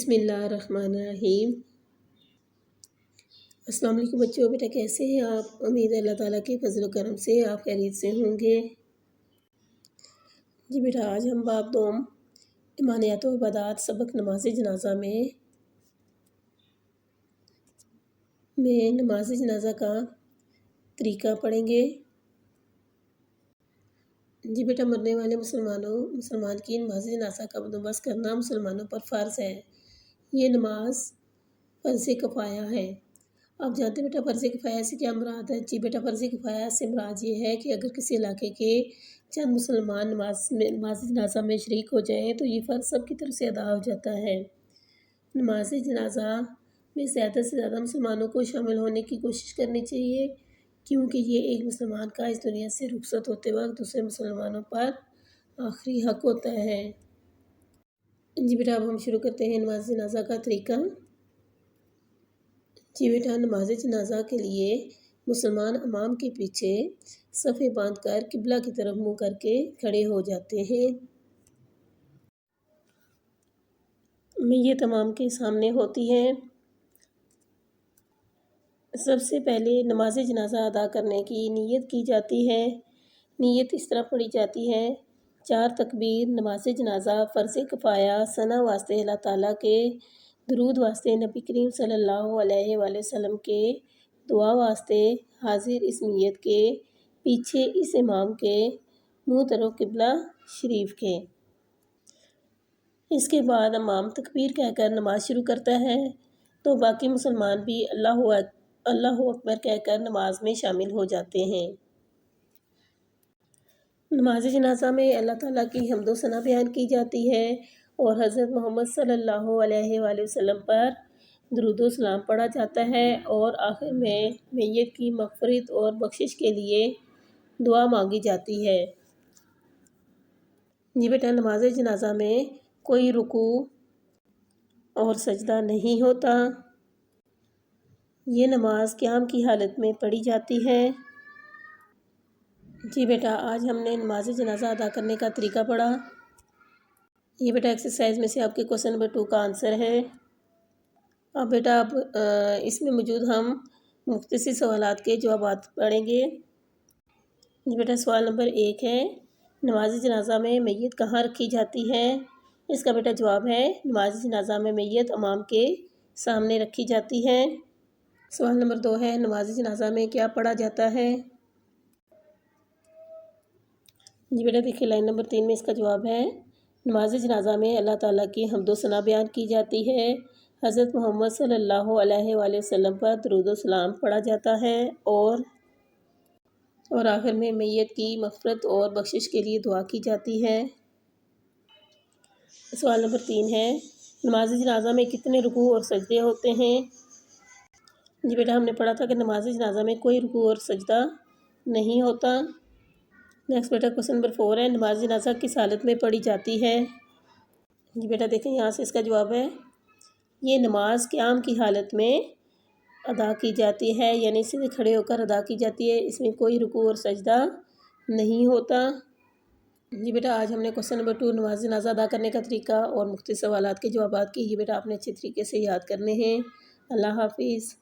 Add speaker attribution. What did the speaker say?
Speaker 1: بسم اللہ الرحمن الرحیم۔ السلام علیکم بچوں، بیٹا کیسے ہیں آپ؟ امید ہے اللہ تعالیٰ کے فضل و کرم سے آپ خیریت سے ہوں گے۔ جی بیٹا، آج ہم باب دوم ایمانیات و عبادات سبق نماز جنازہ میں نماز جنازہ کا طریقہ پڑھیں گے۔ جی بیٹا، مرنے والے مسلمان کی نماز جنازہ کا بندوبست کرنا مسلمانوں پر فرض ہے۔ یہ نماز فرض کفایہ ہے۔ آپ جانتے ہیں بیٹا فرض کفایہ سے کیا مراد ہے؟ جی بیٹا، فرض کفایہ سے مراد یہ ہے کہ اگر کسی علاقے کے چند مسلمان نماز جنازہ میں شریک ہو جائیں تو یہ فرض سب کی طرف سے ادا ہو جاتا ہے۔ نماز جنازہ میں زیادہ سے زیادہ مسلمانوں کو شامل ہونے کی کوشش کرنی چاہیے، کیونکہ یہ ایک مسلمان کا اس دنیا سے رخصت ہوتے وقت دوسرے مسلمانوں پر آخری حق ہوتا ہے۔ جی بیٹا، اب ہم شروع کرتے ہیں نماز جنازہ کا طریقہ۔ جی بیٹا، نماز جنازہ کے لیے مسلمان امام کے پیچھے صفیں باندھ کر قبلہ کی طرف منہ کر کے کھڑے ہو جاتے ہیں۔ میت امام کے سامنے ہوتی ہے۔ سب سے پہلے نماز جنازہ ادا کرنے کی نیت کی جاتی ہے۔ نیت اس طرح پڑھی جاتی ہے: 4 تکبیر، نماز جنازہ فرض کفایہ، ثنا واسطے اللہ تعالیٰ کے، درود واسطے نبی کریم صلی اللہ علیہ وآلہ وسلم کے، دعا واسطے حاضر اس میت کے، پیچھے اس امام کے، منہ طرف قبلہ شریف کے۔ اس کے بعد امام تکبیر کہہ کر نماز شروع کرتا ہے تو باقی مسلمان بھی اللہ اکبر کہہ کر نماز میں شامل ہو جاتے ہیں۔ نماز جنازہ میں اللہ تعالیٰ کی حمد و ثنا بیان کی جاتی ہے اور حضرت محمد صلی اللہ علیہ وآلہ وسلم پر درود و سلام پڑھا جاتا ہے، اور آخر میں میت کی مغفرت اور بخشش کے لیے دعا مانگی جاتی ہے۔ جی بیٹا، نماز جنازہ میں کوئی رکوع اور سجدہ نہیں ہوتا۔ یہ نماز قیام کی حالت میں پڑھی جاتی ہے۔ جی بیٹا، آج ہم نے نماز جنازہ ادا کرنے کا طریقہ پڑھا۔ یہ بیٹا ایکسرسائز میں سے آپ کے کوسچن نمبر 2 کا آنسر ہے۔ اب بیٹا اس میں موجود ہم مختصر سوالات کے جوابات پڑھیں گے۔ جی بیٹا، سوال نمبر 1 ہے: نماز جنازہ میں میت کہاں رکھی جاتی ہے؟ اس کا بیٹا جواب ہے: نماز جنازہ میں میت امام کے سامنے رکھی جاتی ہے۔ سوال نمبر 2 ہے: نماز جنازہ میں کیا پڑھا جاتا ہے؟ جی بیٹا دیکھیے، لائن نمبر 3 میں اس کا جواب ہے: نماز جنازہ میں اللہ تعالیٰ کی حمد و ثنا بیان کی جاتی ہے، حضرت محمد صلی اللہ علیہ وآلہ وسلم پر درود و سلام پڑھا جاتا ہے، اور آخر میں میت کی مغفرت اور بخشش کے لیے دعا کی جاتی ہے۔ سوال نمبر 3 ہے: نماز جنازہ میں کتنے رکوع اور سجدے ہوتے ہیں؟ جی بیٹا، ہم نے پڑھا تھا کہ نماز جنازہ میں کوئی رکوع اور سجدہ نہیں ہوتا۔ نیکسٹ بیٹا کوسچن نمبر 4 ہے: نماز جنازہ کس حالت میں پڑھی جاتی ہے؟ جی بیٹا دیکھیں، یہاں سے اس کا جواب ہے: یہ نماز قیام کی حالت میں ادا کی جاتی ہے، یعنی سیدھے کھڑے ہو کر ادا کی جاتی ہے۔ اس میں کوئی رکوع اور سجدہ نہیں ہوتا۔ جی بیٹا، آج ہم نے کوسچن نمبر 2 نماز جنازہ ادا کرنے کا طریقہ اور مختصر سوالات کے جوابات کی۔ یہ بیٹا آپ نے اچھے طریقے سے یاد کرنے ہیں۔ اللہ حافظ۔